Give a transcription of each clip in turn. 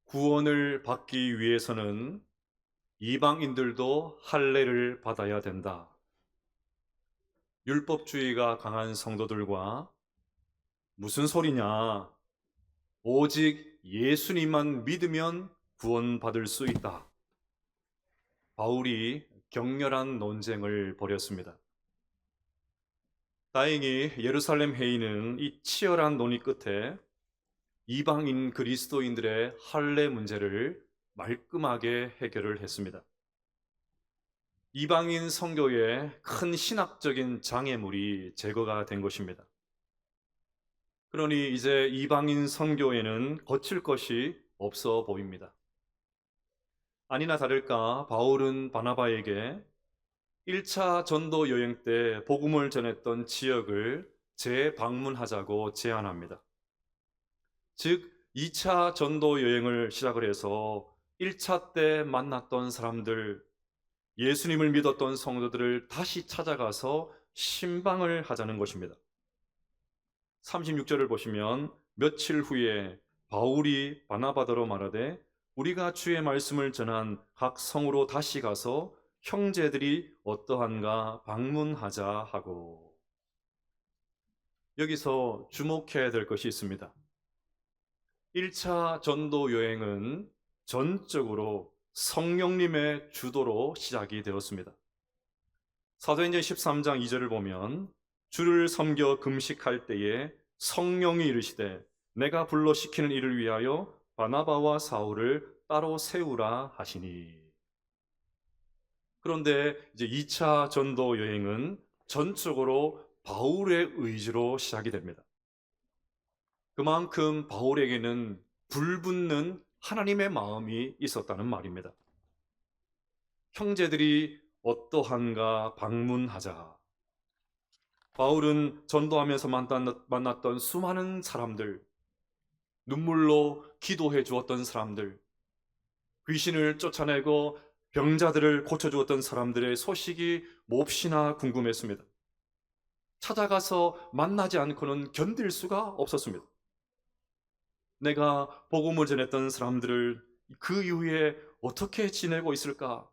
구원을 받기 위해서는 이방인들도 할례를 받아야 된다. 율법주의가 강한 성도들과 무슨 소리냐? 오직 예수님만 믿으면 구원받을 수 있다. 바울이 격렬한 논쟁을 벌였습니다. 다행히 예루살렘 회의는 이 치열한 논의 끝에 이방인 그리스도인들의 할례 문제를 말끔하게 해결을 했습니다. 이방인 선교의 큰 신학적인 장애물이 제거가 된 것입니다. 그러니 이제 이방인 선교에는 거칠 것이 없어 보입니다. 아니나 다를까 바울은 바나바에게 1차 전도 여행 때 복음을 전했던 지역을 재방문하자고 제안합니다. 즉 2차 전도 여행을 시작을 해서 1차 때 만났던 사람들, 예수님을 믿었던 성도들을 다시 찾아가서 신방을 하자는 것입니다. 36절을 보시면 며칠 후에 바울이 바나바더러 말하되 우리가 주의 말씀을 전한 각 성으로 다시 가서 형제들이 어떠한가 방문하자 하고. 여기서 주목해야 될 것이 있습니다. 1차 전도 여행은 전적으로 성령님의 주도로 시작이 되었습니다. 사도행전 13장 2절을 보면 주를 섬겨 금식할 때에 성령이 이르시되 내가 불러 시키는 일을 위하여 바나바와 사울을 따로 세우라 하시니. 그런데 이제 2차 전도 여행은 전적으로 바울의 의지로 시작이 됩니다. 그만큼 바울에게는 불붙는 하나님의 마음이 있었다는 말입니다. 형제들이 어떠한가 방문하자. 바울은 전도하면서 만났던 수많은 사람들, 눈물로 기도해 주었던 사람들, 귀신을 쫓아내고 병자들을 고쳐주었던 사람들의 소식이 몹시나 궁금했습니다. 찾아가서 만나지 않고는 견딜 수가 없었습니다. 내가 복음을 전했던 사람들을 그 이후에 어떻게 지내고 있을까?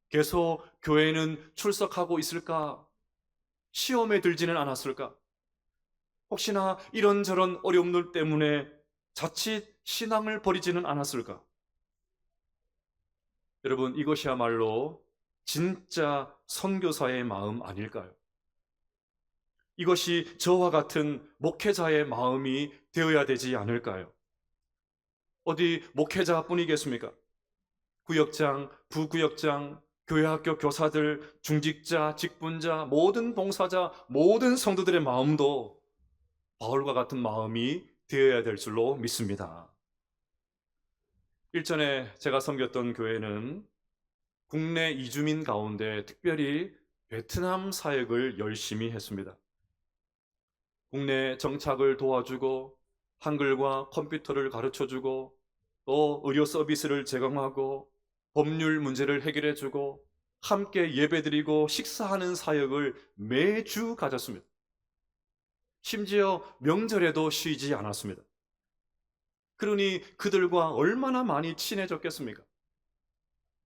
계속 교회는 출석하고 있을까? 시험에 들지는 않았을까? 혹시나 이런저런 어려움들 때문에 자칫 신앙을 버리지는 않았을까? 여러분, 이것이야말로 진짜 선교사의 마음 아닐까요? 이것이 저와 같은 목회자의 마음이 되어야 되지 않을까요? 어디 목회자뿐이겠습니까? 구역장, 부구역장, 교회학교 교사들, 중직자, 직분자, 모든 봉사자, 모든 성도들의 마음도 바울과 같은 마음이 되어야 될 줄로 믿습니다. 일전에 제가 섬겼던 교회는 국내 이주민 가운데 특별히 베트남 사역을 열심히 했습니다. 국내 정착을 도와주고 한글과 컴퓨터를 가르쳐주고 또 의료 서비스를 제공하고 법률 문제를 해결해주고 함께 예배드리고 식사하는 사역을 매주 가졌습니다. 심지어 명절에도 쉬지 않았습니다. 그러니 그들과 얼마나 많이 친해졌겠습니까?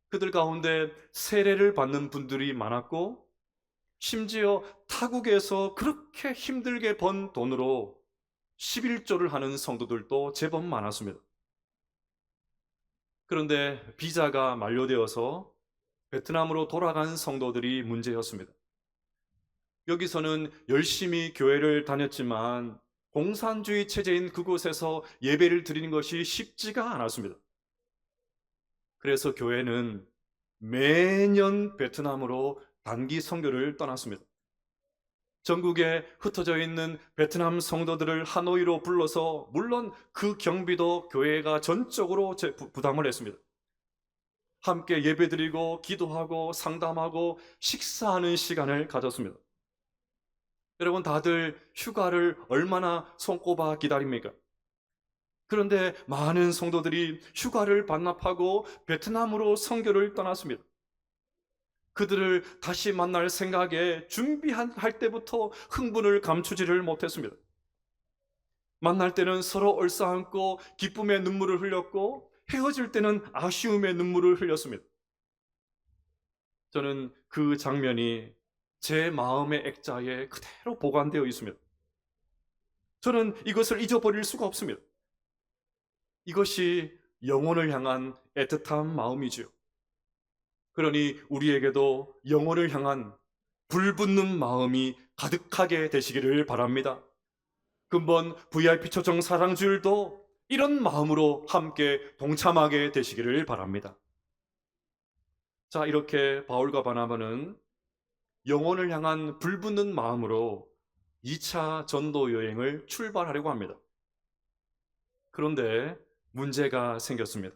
그들 가운데 세례를 받는 분들이 많았고 심지어 타국에서 그렇게 힘들게 번 돈으로 11조를 하는 성도들도 제법 많았습니다. 그런데 비자가 만료되어서 베트남으로 돌아간 성도들이 문제였습니다. 여기서는 열심히 교회를 다녔지만 공산주의 체제인 그곳에서 예배를 드리는 것이 쉽지가 않았습니다. 그래서 교회는 매년 베트남으로 단기 선교를 떠났습니다. 전국에 흩어져 있는 베트남 성도들을 하노이로 불러서 물론 그 경비도 교회가 전적으로 부담을 했습니다. 함께 예배드리고 기도하고 상담하고 식사하는 시간을 가졌습니다. 여러분 다들 휴가를 얼마나 손꼽아 기다립니까? 그런데 많은 성도들이 휴가를 반납하고 베트남으로 선교를 떠났습니다. 그들을 다시 만날 생각에 준비할 때부터 흥분을 감추지를 못했습니다. 만날 때는 서로 얼싸안고 기쁨의 눈물을 흘렸고 헤어질 때는 아쉬움의 눈물을 흘렸습니다. 저는 그 장면이 제 마음의 액자에 그대로 보관되어 있습니다. 저는 이것을 잊어버릴 수가 없습니다. 이것이 영혼을 향한 애틋한 마음이지요. 그러니 우리에게도 영혼을 향한 불붙는 마음이 가득하게 되시기를 바랍니다. 금번 VIP 초청 사랑주일도 이런 마음으로 함께 동참하게 되시기를 바랍니다. 자, 이렇게 바울과 바나바는 영혼을 향한 불붙는 마음으로 2차 전도 여행을 출발하려고 합니다. 그런데 문제가 생겼습니다.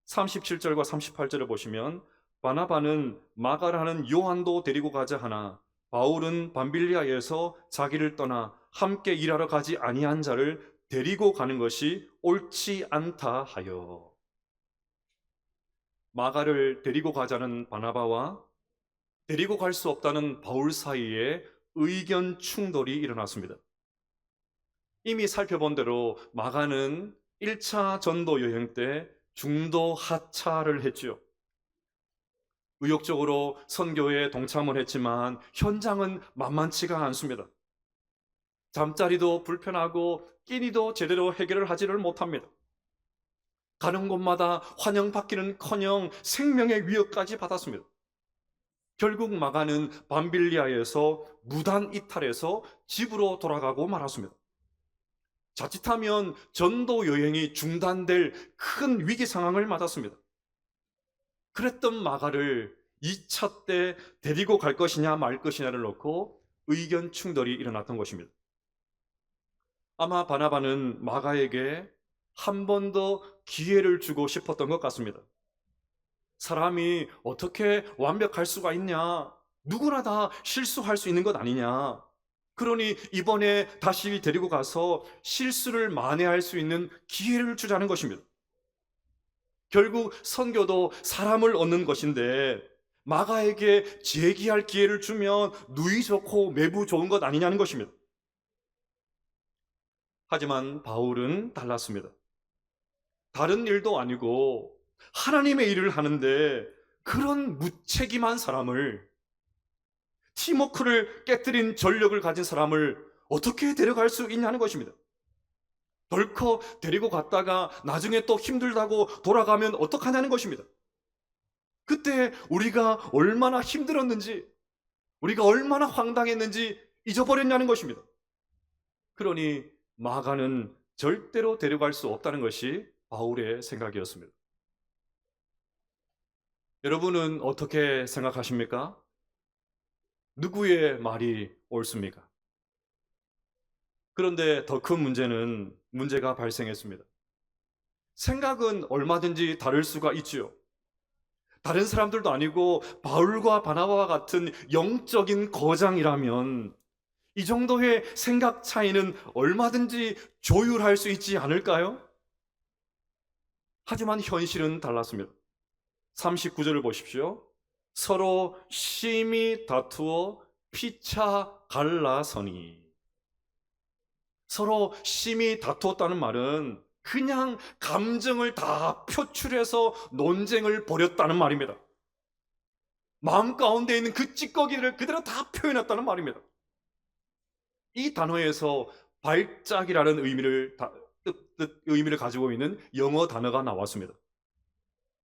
37절과 38절을 보시면 바나바는 마가라는 요한도 데리고 가자 하나 바울은 밤빌리아에서 자기를 떠나 함께 일하러 가지 아니한 자를 데리고 가는 것이 옳지 않다 하여. 마가를 데리고 가자는 바나바와 데리고 갈 수 없다는 바울 사이에 의견 충돌이 일어났습니다. 이미 살펴본 대로 마가는 1차 전도 여행 때 중도 하차를 했지요. 의욕적으로 선교에 동참을 했지만 현장은 만만치가 않습니다. 잠자리도 불편하고 끼니도 제대로 해결을 하지를 못합니다. 가는 곳마다 환영받기는커녕 생명의 위협까지 받았습니다. 결국 마가는 밤빌리아에서 무단 이탈해서 집으로 돌아가고 말았습니다. 자칫하면 전도 여행이 중단될 큰 위기 상황을 맞았습니다. 그랬던 마가를 2차 때 데리고 갈 것이냐 말 것이냐를 놓고 의견 충돌이 일어났던 것입니다. 아마 바나바는 마가에게 한 번 더 기회를 주고 싶었던 것 같습니다. 사람이 어떻게 완벽할 수가 있냐? 누구나 다 실수할 수 있는 것 아니냐? 그러니 이번에 다시 데리고 가서 실수를 만회할 수 있는 기회를 주자는 것입니다. 결국 선교도 사람을 얻는 것인데 마가에게 재기할 기회를 주면 누이 좋고 매부 좋은 것 아니냐는 것입니다. 하지만 바울은 달랐습니다. 다른 일도 아니고 하나님의 일을 하는데 그런 무책임한 사람을, 팀워크를 깨뜨린 전력을 가진 사람을 어떻게 데려갈 수 있냐는 것입니다. 덜컥 데리고 갔다가 나중에 또 힘들다고 돌아가면 어떡하냐는 것입니다. 그때 우리가 얼마나 힘들었는지, 우리가 얼마나 황당했는지 잊어버렸냐는 것입니다. 그러니 마가는 절대로 데려갈 수 없다는 것이 바울의 생각이었습니다. 여러분은 어떻게 생각하십니까? 누구의 말이 옳습니까? 그런데 더 큰 문제가 발생했습니다. 생각은 얼마든지 다를 수가 있지요. 다른 사람들도 아니고 바울과 바나바와 같은 영적인 거장이라면 이 정도의 생각 차이는 얼마든지 조율할 수 있지 않을까요? 하지만 현실은 달랐습니다. 39절을 보십시오. 서로 심히 다투어 피차 갈라서니. 서로 심히 다투었다는 말은 그냥 감정을 다 표출해서 논쟁을 벌였다는 말입니다. 마음 가운데 있는 그 찌꺼기를 그대로 다 표현했다는 말입니다. 이 단어에서 발작이라는 의미를 가지고 있는 영어 단어가 나왔습니다.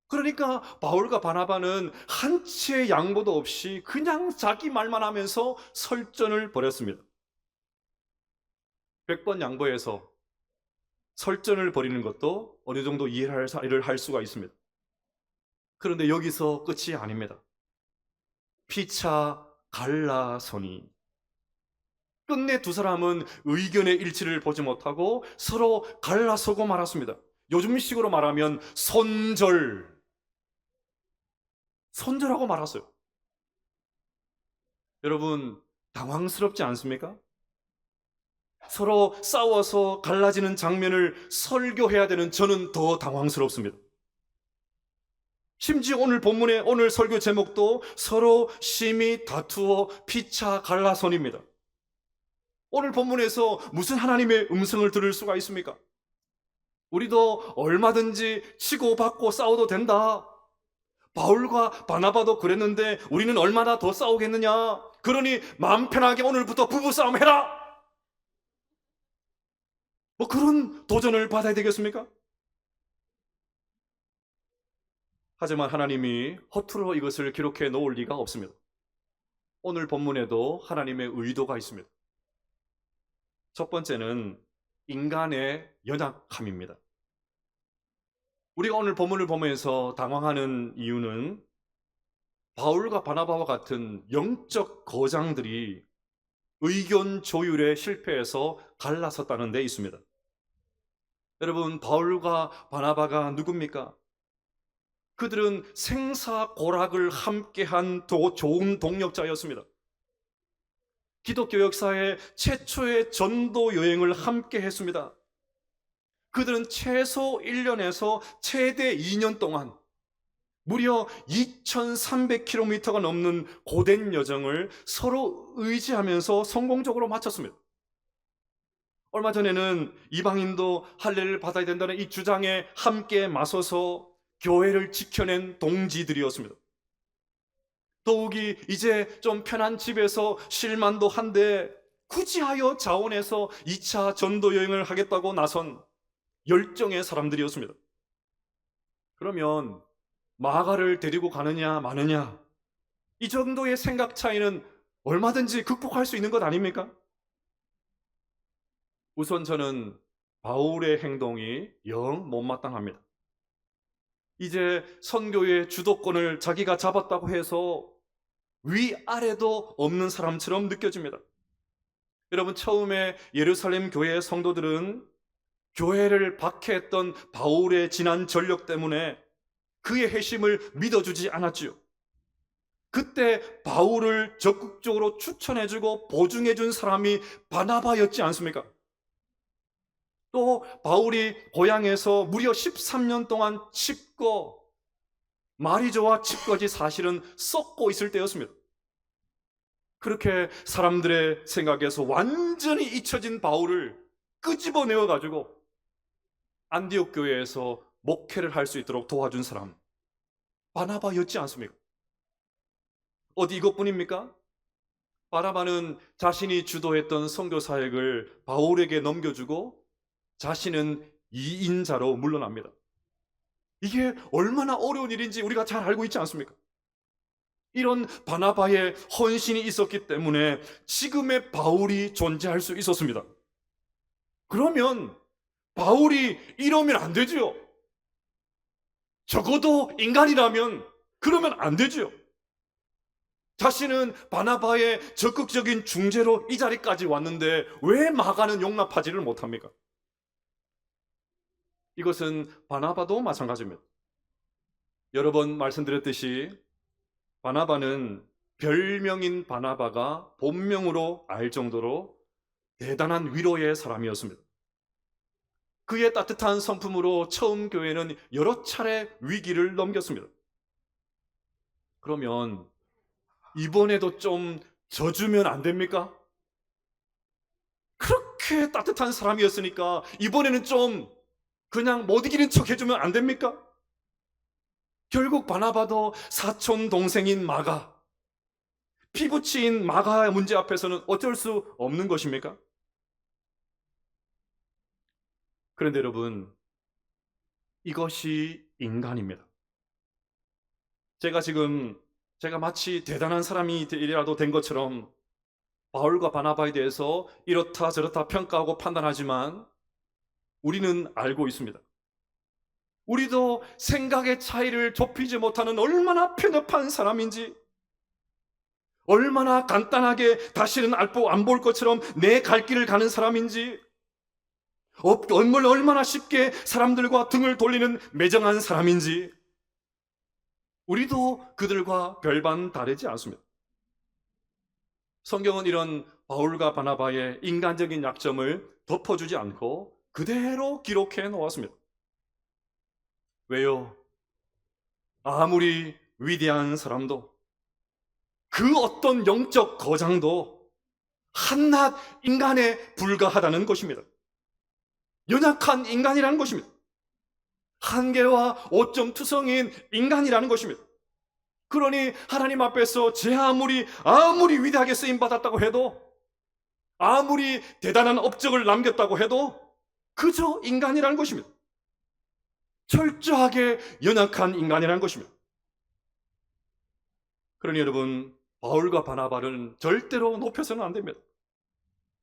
그러니까 바울과 바나바는 한치의 양보도 없이 그냥 자기 말만 하면서 설전을 벌였습니다. 100번 양보해서 설전을 벌이는 것도 어느 정도 이해를 할 수가 있습니다. 그런데 여기서 끝이 아닙니다. 피차 갈라서니. 끝내 두 사람은 의견의 일치를 보지 못하고 서로 갈라서고 말았습니다. 요즘식으로 말하면 손절하고 말았어요. 여러분, 당황스럽지 않습니까? 서로 싸워서 갈라지는 장면을 설교해야 되는 저는 더 당황스럽습니다. 심지어 오늘 설교 제목도 서로 심히 다투어 피차 갈라선입니다. 오늘 본문에서 무슨 하나님의 음성을 들을 수가 있습니까? 우리도 얼마든지 치고받고 싸워도 된다. 바울과 바나바도 그랬는데 우리는 얼마나 더 싸우겠느냐? 그러니 마음 편하게 오늘부터 부부싸움 해라! 뭐 그런 도전을 받아야 되겠습니까? 하지만 하나님이 허투루 이것을 기록해 놓을 리가 없습니다. 오늘 본문에도 하나님의 의도가 있습니다. 첫 번째는 인간의 연약함입니다. 우리가 오늘 본문을 보면서 당황하는 이유는 바울과 바나바와 같은 영적 거장들이 의견 조율에 실패해서 갈라섰다는 데 있습니다. 여러분, 바울과 바나바가 누굽니까? 그들은 생사고락을 함께한 좋은 동력자였습니다. 기독교 역사의 최초의 전도 여행을 함께 했습니다. 그들은 최소 1년에서 최대 2년 동안 무려 2300km가 넘는 고된 여정을 서로 의지하면서 성공적으로 마쳤습니다. 얼마 전에는 이방인도 할례를 받아야 된다는 이 주장에 함께 맞서서 교회를 지켜낸 동지들이었습니다. 더욱이 이제 좀 편한 집에서 쉴만도 한데 굳이하여 자원해서 2차 전도 여행을 하겠다고 나선 열정의 사람들이었습니다. 그러면 마가를 데리고 가느냐 마느냐, 이 정도의 생각 차이는 얼마든지 극복할 수 있는 것 아닙니까? 우선 저는 바울의 행동이 영 못마땅합니다. 이제 선교의 주도권을 자기가 잡았다고 해서 위아래도 없는 사람처럼 느껴집니다. 여러분, 처음에 예루살렘 교회의 성도들은 교회를 박해했던 바울의 지난 전력 때문에 그의 회심을 믿어주지 않았지요. 그때 바울을 적극적으로 추천해주고 보증해준 사람이 바나바였지 않습니까? 또 바울이 고향에서 무려 13년 동안 칩거, 마리조와 칩거지 사실은 썩고 있을 때였습니다. 그렇게 사람들의 생각에서 완전히 잊혀진 바울을 끄집어내어 가지고 안디옥 교회에서 목회를 할 수 있도록 도와준 사람, 바나바였지 않습니까? 어디 이것뿐입니까? 바나바는 자신이 주도했던 선교 사역을 바울에게 넘겨주고 자신은 2인자로 물러납니다. 이게 얼마나 어려운 일인지 우리가 잘 알고 있지 않습니까? 이런 바나바의 헌신이 있었기 때문에 지금의 바울이 존재할 수 있었습니다. 그러면 바울이 이러면 안 되지요. 적어도 인간이라면 그러면 안 되지요. 자신은 바나바의 적극적인 중재로 이 자리까지 왔는데 왜 마가는 용납하지를 못합니까? 이것은 바나바도 마찬가지입니다. 여러 번 말씀드렸듯이 바나바는 별명인 바나바가 본명으로 알 정도로 대단한 위로의 사람이었습니다. 그의 따뜻한 성품으로 처음 교회는 여러 차례 위기를 넘겼습니다. 그러면 이번에도 좀 져주면 안 됩니까? 그렇게 따뜻한 사람이었으니까 이번에는 좀 그냥 못 이기는 척 해주면 안 됩니까? 결국 바나바도 사촌 동생인 마가, 피부치인 마가의 문제 앞에서는 어쩔 수 없는 것입니까? 그런데 여러분, 이것이 인간입니다. 제가 마치 대단한 사람이라도 된 것처럼 바울과 바나바에 대해서 이렇다 저렇다 평가하고 판단하지만 우리는 알고 있습니다. 우리도 생각의 차이를 좁히지 못하는 얼마나 편협한 사람인지, 얼마나 간단하게 다시는 안 볼 것처럼 내 갈 길을 가는 사람인지, 얼마나 쉽게 사람들과 등을 돌리는 매정한 사람인지, 우리도 그들과 별반 다르지 않습니다. 성경은 이런 바울과 바나바의 인간적인 약점을 덮어주지 않고 그대로 기록해 놓았습니다. 왜요? 아무리 위대한 사람도, 그 어떤 영적 거장도 한낱 인간에 불과하다는 것입니다. 연약한 인간이라는 것입니다. 한계와 오점투성인 인간이라는 것입니다. 그러니 하나님 앞에서 제 아무리 위대하게 쓰임받았다고 해도, 아무리 대단한 업적을 남겼다고 해도 그저 인간이라는 것입니다. 철저하게 연약한 인간이라는 것입니다. 그러니 여러분, 바울과 바나바는 절대로 높여서는 안 됩니다.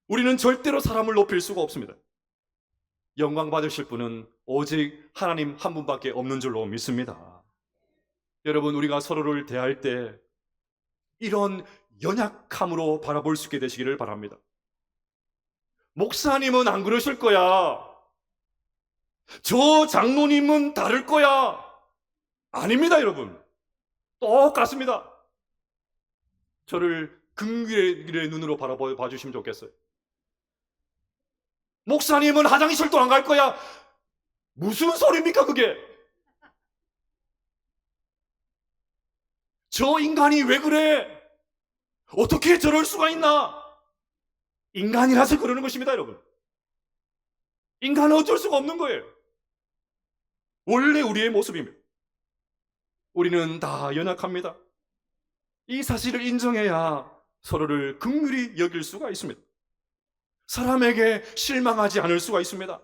우리는 절대로 사람을 높일 수가 없습니다. 영광 받으실 분은 오직 하나님 한 분밖에 없는 줄로 믿습니다. 여러분, 우리가 서로를 대할 때 이런 연약함으로 바라볼 수 있게 되시기를 바랍니다. 목사님은 안 그러실 거야. 저 장로님은 다를 거야. 아닙니다, 여러분. 똑같습니다. 저를 긍휼의 눈으로 바라봐 주시면 좋겠어요. 목사님은 화장실도 안 갈 거야. 무슨 소리입니까, 그게? 저 인간이 왜 그래? 어떻게 저럴 수가 있나? 인간이라서 그러는 것입니다, 여러분. 인간은 어쩔 수가 없는 거예요. 원래 우리의 모습입니다. 우리는 다 연약합니다. 이 사실을 인정해야 서로를 긍휼히 여길 수가 있습니다. 사람에게 실망하지 않을 수가 있습니다.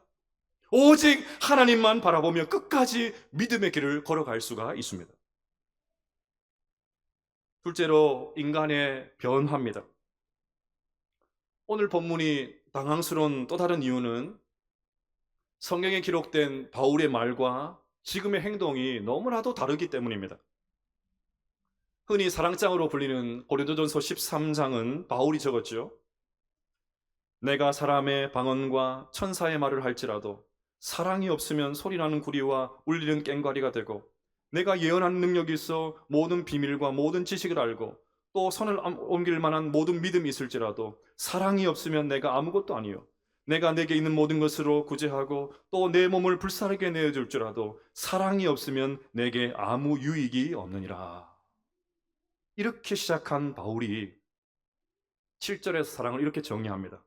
오직 하나님만 바라보며 끝까지 믿음의 길을 걸어갈 수가 있습니다. 둘째로, 인간의 변화입니다. 오늘 본문이 당황스러운 또 다른 이유는 성경에 기록된 바울의 말과 지금의 행동이 너무나도 다르기 때문입니다. 흔히 사랑장으로 불리는 고린도전서 13장은 바울이 적었죠. 내가 사람의 방언과 천사의 말을 할지라도 사랑이 없으면 소리나는 구리와 울리는 꽹과리가 되고, 내가 예언하는 능력이 있어 모든 비밀과 모든 지식을 알고 또 손을 옮길 만한 모든 믿음이 있을지라도 사랑이 없으면 내가 아무것도 아니요, 내가 내게 있는 모든 것으로 구제하고 또 내 몸을 불사르게 내어줄지라도 사랑이 없으면 내게 아무 유익이 없느니라. 이렇게 시작한 바울이 7절에서 사랑을 이렇게 정의합니다.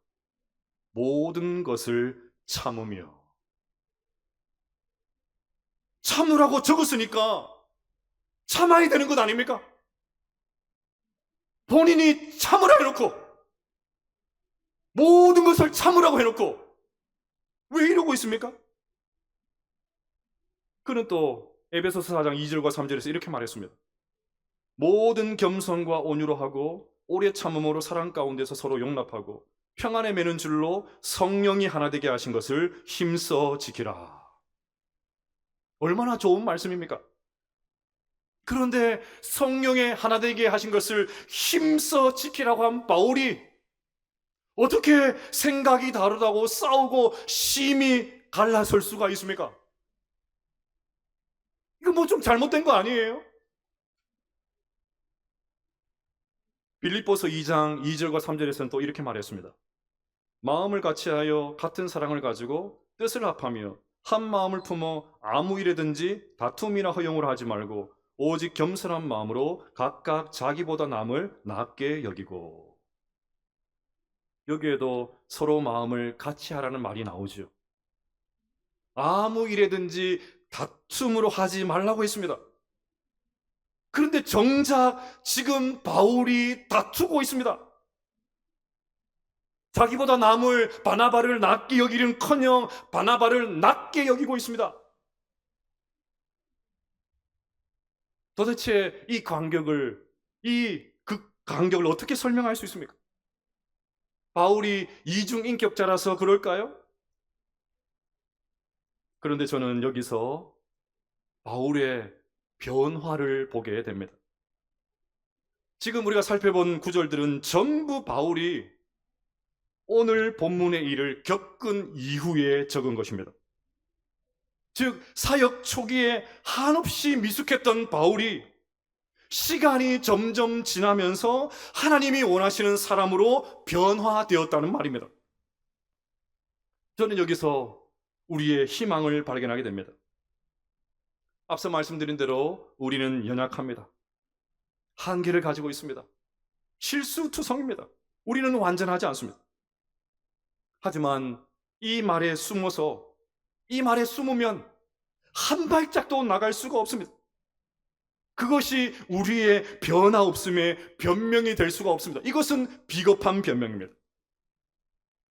모든 것을 참으며. 참으라고 적었으니까 참아야 되는 것 아닙니까? 본인이 참으라 해놓고, 모든 것을 참으라고 해놓고 왜 이러고 있습니까? 그는 또 에베소서 4장 2절과 3절에서 이렇게 말했습니다. 모든 겸손과 온유로 하고 오래 참음으로 사랑 가운데서 서로 용납하고 평안에 매는 줄로 성령이 하나 되게 하신 것을 힘써 지키라. 얼마나 좋은 말씀입니까? 그런데 성령의 하나 되게 하신 것을 힘써 지키라고 한 바울이 어떻게 생각이 다르다고 싸우고 심히 갈라설 수가 있습니까? 이거 뭐 좀 잘못된 거 아니에요? 빌립보서 2장 2절과 3절에서는 또 이렇게 말했습니다. 마음을 같이하여 같은 사랑을 가지고 뜻을 합하며 한 마음을 품어 아무 일에든지 다툼이나 허용을 하지 말고 오직 겸손한 마음으로 각각 자기보다 남을 낫게 여기고. 여기에도 서로 마음을 같이 하라는 말이 나오죠. 아무 일에든지 다툼으로 하지 말라고 했습니다. 그런데 정작 지금 바울이 다투고 있습니다. 자기보다 남을 바나바를 낮게 여기는커녕 바나바를 낮게 여기고 있습니다. 도대체 이 간격을 어떻게 설명할 수 있습니까? 바울이 이중인격자라서 그럴까요? 그런데 저는 여기서 바울의 변화를 보게 됩니다. 지금 우리가 살펴본 구절들은 전부 바울이 오늘 본문의 일을 겪은 이후에 적은 것입니다. 즉 사역 초기에 한없이 미숙했던 바울이 시간이 점점 지나면서 하나님이 원하시는 사람으로 변화되었다는 말입니다. 저는 여기서 우리의 희망을 발견하게 됩니다. 앞서 말씀드린 대로 우리는 연약합니다. 한계를 가지고 있습니다. 실수투성입니다. 우리는 완전하지 않습니다. 하지만 이 말에 숨어서, 이 말에 숨으면 한 발짝도 나갈 수가 없습니다. 그것이 우리의 변화없음의 변명이 될 수가 없습니다. 이것은 비겁한 변명입니다.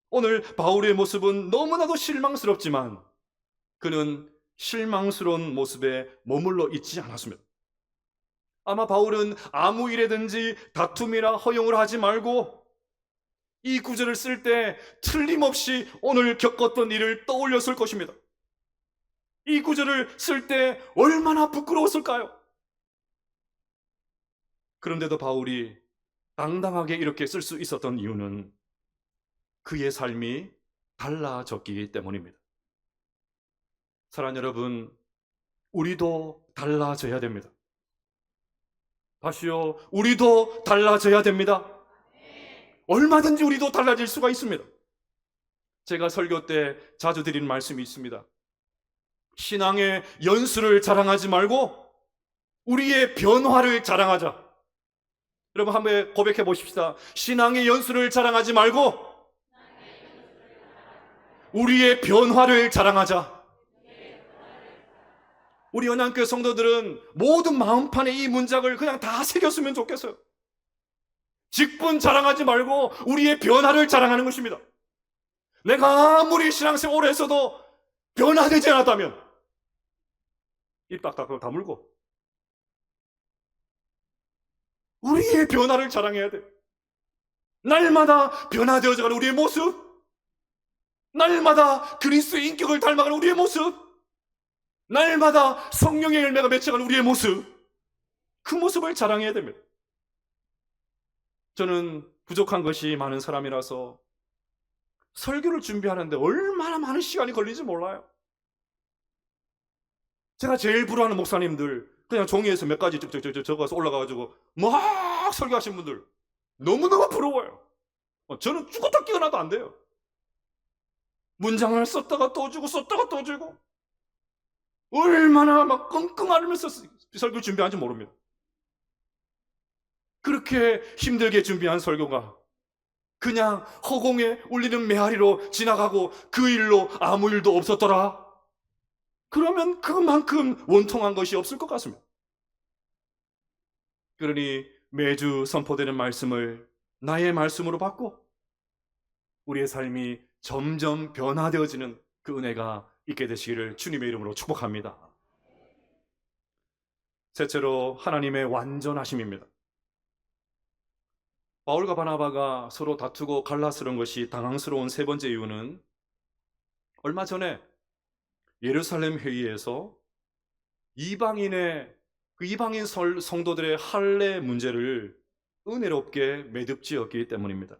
오늘 바울의 모습은 너무나도 실망스럽지만 그는 실망스러운 모습에 머물러 있지 않았습니다. 아마 바울은 아무 일에든지 다툼이나 허용을 하지 말고 이 구절을 쓸 때 틀림없이 오늘 겪었던 일을 떠올렸을 것입니다. 이 구절을 쓸 때 얼마나 부끄러웠을까요? 그런데도 바울이 당당하게 이렇게 쓸 수 있었던 이유는 그의 삶이 달라졌기 때문입니다. 사랑하는 여러분, 우리도 달라져야 됩니다. 다시요, 우리도 달라져야 됩니다. 얼마든지 우리도 달라질 수가 있습니다. 제가 설교 때 자주 드리는 말씀이 있습니다. 신앙의 연수를 자랑하지 말고 우리의 변화를 자랑하자. 여러분 한번 고백해 보십시다. 신앙의 연수를 자랑하지 말고 우리의 변화를 자랑하자. 우리 연양교회 성도들은 모든 마음판에 이 문장을 그냥 다 새겼으면 좋겠어요. 직분 자랑하지 말고 우리의 변화를 자랑하는 것입니다. 내가 아무리 신앙생활 오래 했어도 변화되지 않았다면 입 딱딱 다물고 우리의 변화를 자랑해야 돼. 날마다 변화되어져가는 우리의 모습, 날마다 그리스도의 인격을 닮아가는 우리의 모습, 날마다 성령의 열매가 맺혀가는 우리의 모습, 그 모습을 자랑해야 됩니다. 저는 부족한 것이 많은 사람이라서 설교를 준비하는데 얼마나 많은 시간이 걸리는지 몰라요. 제가 제일 부러워하는 목사님들, 그냥 종이에서 몇 가지 쭉쭉쭉 적어서 올라가가지고 막 설교하신 분들 너무너무 부러워요. 저는 죽었다 깨어나도 안 돼요. 문장을 썼다가 또 주고 썼다가 또 주고 얼마나 막 끙끙 앓으면서 설교 준비하는지 모릅니다. 그렇게 힘들게 준비한 설교가 그냥 허공에 울리는 메아리로 지나가고 그 일로 아무 일도 없었더라. 그러면 그만큼 원통한 것이 없을 것 같습니다. 그러니 매주 선포되는 말씀을 나의 말씀으로 받고 우리의 삶이 점점 변화되어지는 그 은혜가 있게 되시기를 주님의 이름으로 축복합니다. 셋째로 하나님의 완전하심입니다. 바울과 바나바가 서로 다투고 갈라서는 것이 당황스러운 세 번째 이유는 얼마 전에 예루살렘 회의에서 이방인 성도들의 할례 문제를 은혜롭게 매듭지었기 때문입니다.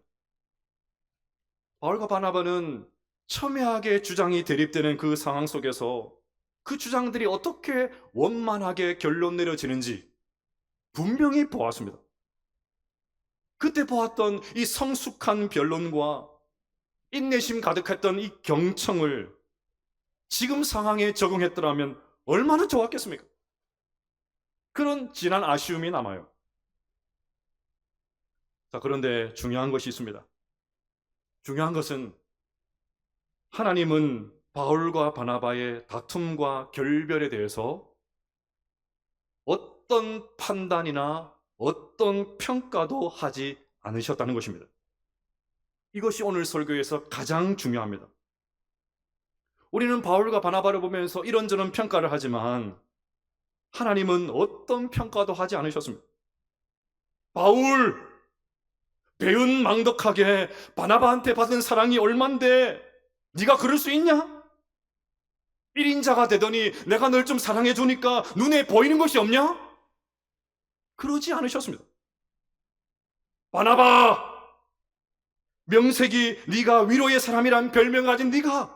바울과 바나바는 첨예하게 주장이 대립되는 그 상황 속에서 그 주장들이 어떻게 원만하게 결론 내려지는지 분명히 보았습니다. 그때 보았던 이 성숙한 변론과 인내심 가득했던 이 경청을 지금 상황에 적용했더라면 얼마나 좋았겠습니까? 그런 진한 아쉬움이 남아요. 자, 그런데 중요한 것이 있습니다. 중요한 것은 하나님은 바울과 바나바의 다툼과 결별에 대해서 어떤 판단이나 어떤 평가도 하지 않으셨다는 것입니다. 이것이 오늘 설교에서 가장 중요합니다. 우리는 바울과 바나바를 보면서 이런저런 평가를 하지만 하나님은 어떤 평가도 하지 않으셨습니다. 바울, 배은망덕하게 바나바한테 받은 사랑이 얼만데 네가 그럴 수 있냐? 1인자가 되더니 내가 널 좀 사랑해 주니까 눈에 보이는 것이 없냐? 그러지 않으셨습니다. 바나바, 명색이 네가 위로의 사람이란 별명 가진 네가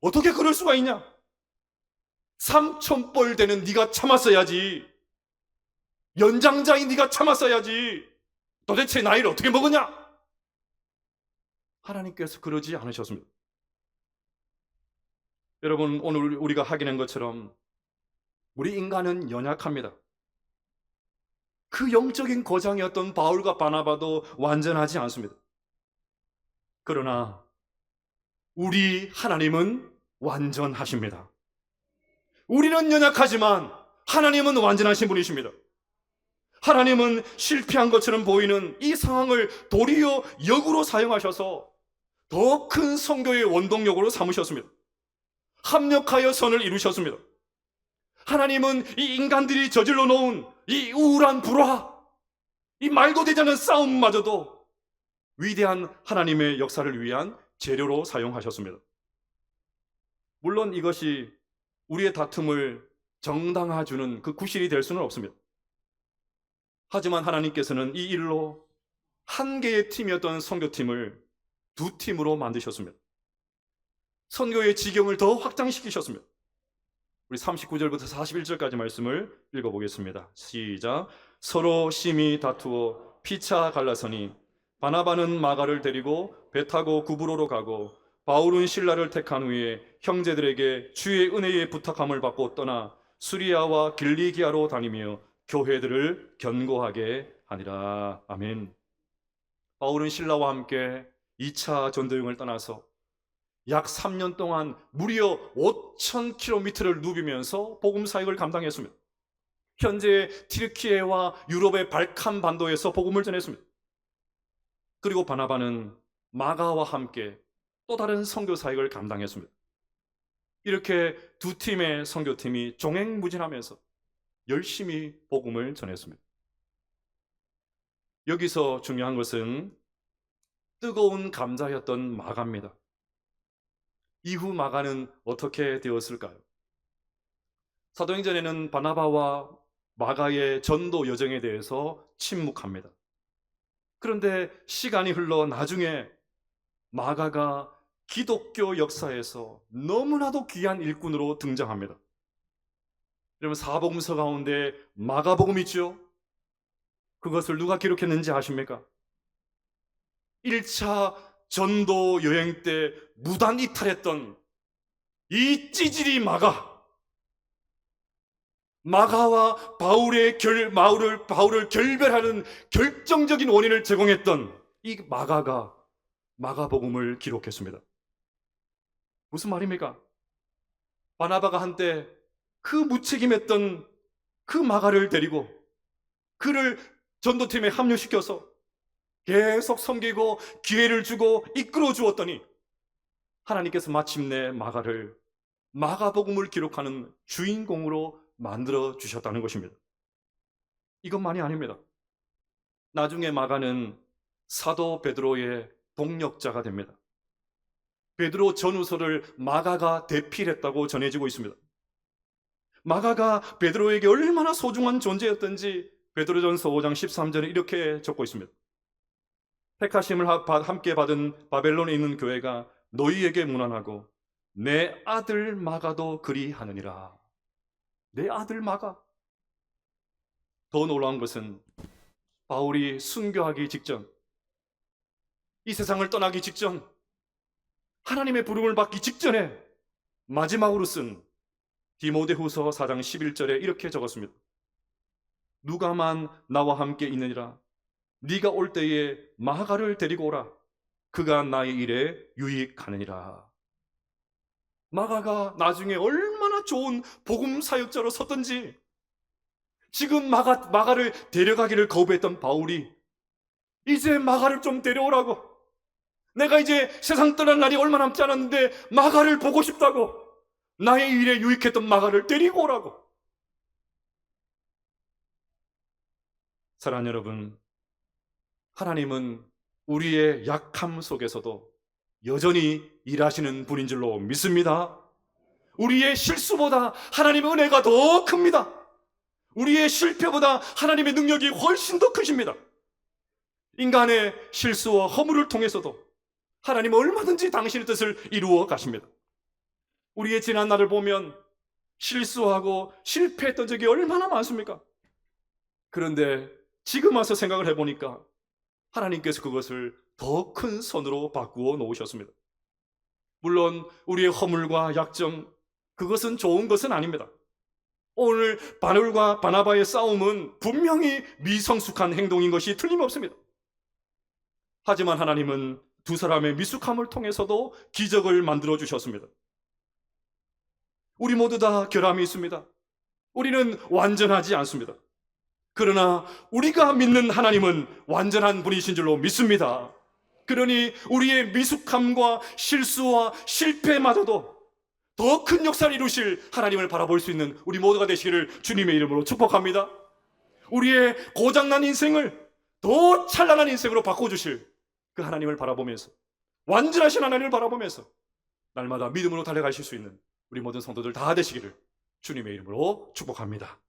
어떻게 그럴 수가 있냐? 3,000벌 되는 네가 참았어야지. 연장자인 네가 참았어야지. 도대체 나이를 어떻게 먹으냐? 하나님께서 그러지 않으셨습니다. 여러분, 오늘 우리가 확인한 것처럼 우리 인간은 연약합니다. 그 영적인 거장이었던 바울과 바나바도 완전하지 않습니다. 그러나 우리 하나님은 완전하십니다. 우리는 연약하지만 하나님은 완전하신 분이십니다. 하나님은 실패한 것처럼 보이는 이 상황을 도리어 역으로 사용하셔서 더 큰 선교의 원동력으로 삼으셨습니다. 합력하여 선을 이루셨습니다. 하나님은 이 인간들이 저질러 놓은 이 우울한 불화, 이 말도 되지 않는 싸움마저도 위대한 하나님의 역사를 위한 재료로 사용하셨습니다. 물론 이것이 우리의 다툼을 정당화주는 그 구실이 될 수는 없습니다. 하지만 하나님께서는 이 일로 한 개의 팀이었던 선교팀을 두 팀으로 만드셨습니다. 선교의 지경을 더 확장시키셨습니다. 우리 39절부터 41절까지 말씀을 읽어보겠습니다. 시작. 서로 심히 다투어 피차 갈라서니 바나바는 마가를 데리고 배 타고 구브로로 가고 바울은 실라를 택한 후에 형제들에게 주의 은혜의 부탁함을 받고 떠나 수리아와 길리기아로 다니며 교회들을 견고하게 하니라. 아멘. 바울은 실라와 함께 2차 전도여행을 떠나서 약 3년 동안 무려 5,000km를 누비면서 복음 사역을 감당했습니다. 현재 튀르키예와 유럽의 발칸 반도에서 복음을 전했습니다. 그리고 바나바는 마가와 함께 또 다른 선교 사역을 감당했습니다. 이렇게 두 팀의 선교팀이 종횡무진하면서 열심히 복음을 전했습니다. 여기서 중요한 것은 뜨거운 감자였던 마가입니다. 이후 마가는 어떻게 되었을까요? 사도행전에는 바나바와 마가의 전도 여정에 대해서 침묵합니다. 그런데 시간이 흘러 나중에 마가가 기독교 역사에서 너무나도 귀한 일꾼으로 등장합니다. 여러분, 사복음서 가운데 마가복음 있죠? 그것을 누가 기록했는지 아십니까? 1차 전도 여행 때 무단 이탈했던 이 찌질이 마가와 바울을 결별하는 결정적인 원인을 제공했던 이 마가가 마가복음을 기록했습니다. 무슨 말입니까? 바나바가 한때 그 무책임했던 그 마가를 데리고 그를 전도팀에 합류시켜서 계속 섬기고 기회를 주고 이끌어 주었더니 하나님께서 마침내 마가를 마가복음을 기록하는 주인공으로 만들어 주셨다는 것입니다. 이것만이 아닙니다. 나중에 마가는 사도 베드로의 동역자가 됩니다. 베드로 전후서를 마가가 대필했다고 전해지고 있습니다. 마가가 베드로에게 얼마나 소중한 존재였던지 베드로전서 5장 13절에 이렇게 적고 있습니다. 택하심을 함께 받은 바벨론에 있는 교회가 너희에게 문안하고 내 아들 마가도 그리하느니라. 내 아들 마가. 더 놀라운 것은 바울이 순교하기 직전, 이 세상을 떠나기 직전, 하나님의 부름을 받기 직전에 마지막으로 쓴 디모데후서 4장 11절에 이렇게 적었습니다. 누가만 나와 함께 있느니라. 네가 올 때에 마가를 데리고 오라. 그가 나의 일에 유익하느니라. 마가가 나중에 얼마나 좋은 복음 사역자로 섰던지, 지금 마가를 데려가기를 거부했던 바울이 이제 마가를 좀 데려오라고, 내가 이제 세상 떠날 날이 얼마 남지 않았는데 마가를 보고 싶다고, 나의 일에 유익했던 마가를 데리고 오라고. 사랑하는 여러분, 하나님은 우리의 약함 속에서도 여전히 일하시는 분인 줄로 믿습니다. 우리의 실수보다 하나님의 은혜가 더 큽니다. 우리의 실패보다 하나님의 능력이 훨씬 더 크십니다. 인간의 실수와 허물을 통해서도 하나님은 얼마든지 당신의 뜻을 이루어 가십니다. 우리의 지난 날을 보면 실수하고 실패했던 적이 얼마나 많습니까? 그런데 지금 와서 생각을 해보니까 하나님께서 그것을 더 큰 선으로 바꾸어 놓으셨습니다. 물론 우리의 허물과 약점, 그것은 좋은 것은 아닙니다. 오늘 바울과 바나바의 싸움은 분명히 미성숙한 행동인 것이 틀림없습니다. 하지만 하나님은 두 사람의 미숙함을 통해서도 기적을 만들어 주셨습니다. 우리 모두 다 결함이 있습니다. 우리는 완전하지 않습니다. 그러나 우리가 믿는 하나님은 완전한 분이신 줄로 믿습니다. 그러니 우리의 미숙함과 실수와 실패마저도 더 큰 역사를 이루실 하나님을 바라볼 수 있는 우리 모두가 되시기를 주님의 이름으로 축복합니다. 우리의 고장난 인생을 더 찬란한 인생으로 바꿔주실 그 하나님을 바라보면서, 완전하신 하나님을 바라보면서 날마다 믿음으로 달려가실 수 있는 우리 모든 성도들 다 되시기를 주님의 이름으로 축복합니다.